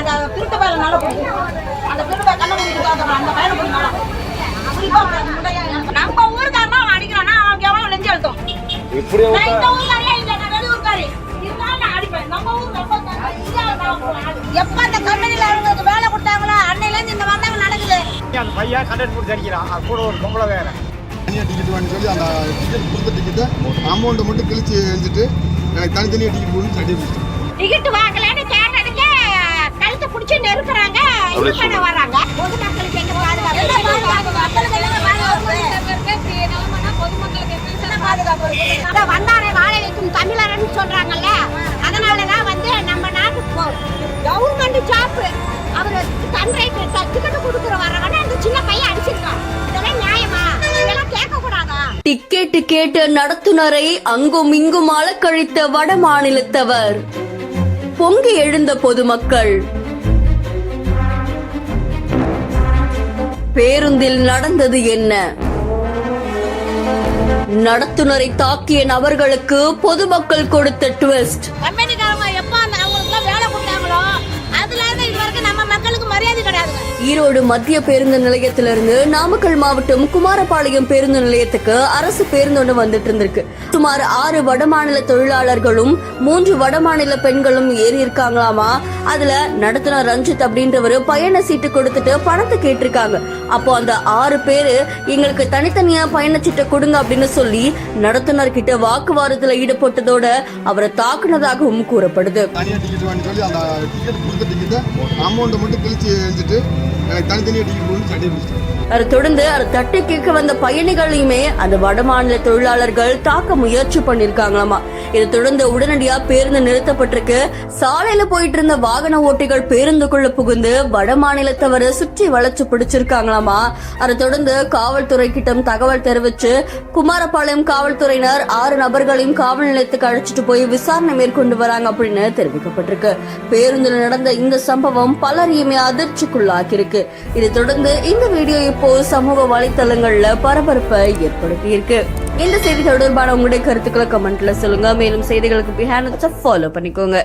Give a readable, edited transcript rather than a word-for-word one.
அந்த திருட்டு பையில நல்லா பிடிக்கும். அந்த திருட்டு பைய கண்ண முடிக்கிட்டு அந்த பையனை பிடிக்கலாம். நம்ம ஊருக்காரமா அவன் அடிக்கிறானா அவனுக்கு எவ்வளவு நெஞ்சு அழுத்தம். இந்த ஊருக்காரியா இல்ல, நான் வெளியூர்காரி இருந்தாலும் நான் அடிப்பேன். நம்ம ஊர் எப்ப அந்த கம்பெனில அவங்களுக்கு வேலை கொடுத்தாங்களோ அன்னையில இருந்து இந்த வந்தாங்க நடக்குது. அந்த பையன் கண்டக்ட் போட்டு அடிக்கிறான், அது கூட ஒரு பொம்பளை வேற தனியாக டிக்கெட் வாங்கி சொல்லி அந்த டிக்கெட் கொடுத்த டிக்கெட்டை அமௌண்ட்டை மட்டும் கிழிச்சு எழுதிட்டு எனக்கு தனித்தனியாக டிக்கெட் போடணும்னு சர்டிஃபிகேட். டிக்கெட் வாங்கலன்னு கேட்டதுக்கு கழுத்தை பிடிச்சி நெருக்குறாங்க, இது பண்ண வராங்க. பொதுமக்களுக்கு எங்க பாதுகாப்பு? வந்தாரே வாழை வைக்கும் தமிழர்னு சொல்றாங்கல்ல, அதனாலதான் வந்து நம்ம நாட்டுக்கு கவர்மெண்ட் ஜாப் அவரு கண்ட்ராக்டர் டிக்கெட் கொடுக்குற வரவன அந்த சின்ன பையன் அடிச்சிருக்கான். இதெல்லாம் நியாயமா? இதெல்லாம் கேட்க கூடாதா? டிக்கெட் கேட்ட நடத்துனரை அங்கும் இங்கும் அலக்கழித்த வட மாநிலத்தவர், பொங்கி எழுந்த பொதுமக்கள். பேருந்தில் நடந்தது என்ன? நடத்துனரை தாக்கிய நபர்களுக்கு பொதுமக்கள் கொடுத்த ட்விஸ்ட். கம்பெனிக்காரங்க எப்ப அவங்களுக்கு வேலை கொடுத்தாங்களோ அதுல இருந்து இது வரைக்கும் நம்ம மக்களுக்கு மரியாதை கிடையாது. ஈரோடு மத்திய பேருந்து நிலையத்திலிருந்து நாமக்கல் மாவட்டம் குமாரபாளையம் பேருந்து நிலையத்துக்கு அரசு பேருந்து ஒன்று வந்துட்டு இருந்திருக்கு. சுமார் 6 வடமாநில தொழிலாளர்களும் 3 வடமாநில பெண்களும் ஏறி இருக்காங்களாமா. அதுல நடத்துனர் ரஞ்சித் அப்படின்றவரு பயண சீட்டு கொடுத்துட்டு பணத்தை கேட்டிருக்காங்க. அப்போ அந்த 6 பேரு எங்களுக்கு தனித்தனியா பயணச்சீட்டை கொடுங்க அப்படின்னு சொல்லி நடத்துனர் கிட்ட வாக்குவாதத்துல ஈடுபட்டதோட அவரை தாக்குனதாகவும் கூறப்படுது. தனியாக டிக்கெட் வாங்கி சொல்லி அந்த டிக்கெட் கொடுத்த டிக்கெட்டை அமௌண்ட்டை மட்டும் கிழிச்சு எழுதிட்டு எனக்கு தனித்தனியாக டிக்கெட் போடணும்னு சர்டிஃபிகேட். அதை தொடர்ந்து அதை தட்டி கேட்க வந்த பயணிகளையுமே அந்த வடமாநில தொழிலாளர்கள் தாக்க முயற்சி பண்ணிருக்காங்களாமா. இதை தொடர்ந்து உடனடியா பேருந்து நிறுத்தப்பட்டிருக்கு. சாலையில போயிட்டு இருந்த வாகன ஓட்டிகள் பேருந்துக்குள்ள புகுந்து வடமாநிலத்தவரை சுற்றி வளைச்சு பிடிச்சிருக்காங்களாமா. அதை தொடர்ந்து காவல்துறை கிட்ட தகவல் தெரிவிச்சு குமாரபாளையம் காவல்துறையினர் 6 நபர்களையும் காவல் நிலையத்துக்கு அழைச்சிட்டு போய் விசாரணை மேற்கொண்டு வராங்க அப்படின்னு தெரிவிக்கப்பட்டிருக்கு. பேருந்தில் நடந்த இந்த சம்பவம் பலரையுமே அதிர்ச்சிக்குள்ளாக்கியிருக்கு. இதை தொடர்ந்து இந்த வீடியோ இப்போ சமூக வலைத்தளங்கள்ல பரபரப்பை ஏற்படுத்தி இருக்கு. இந்த செய்தி தொடர்பான உங்களுடைய கருத்துக்களை கமெண்ட்ல சொல்லுங்க. மேலும் செய்திகளுக்கு பிஹேண்ட் ஃபாலோ பண்ணிக்கோங்க.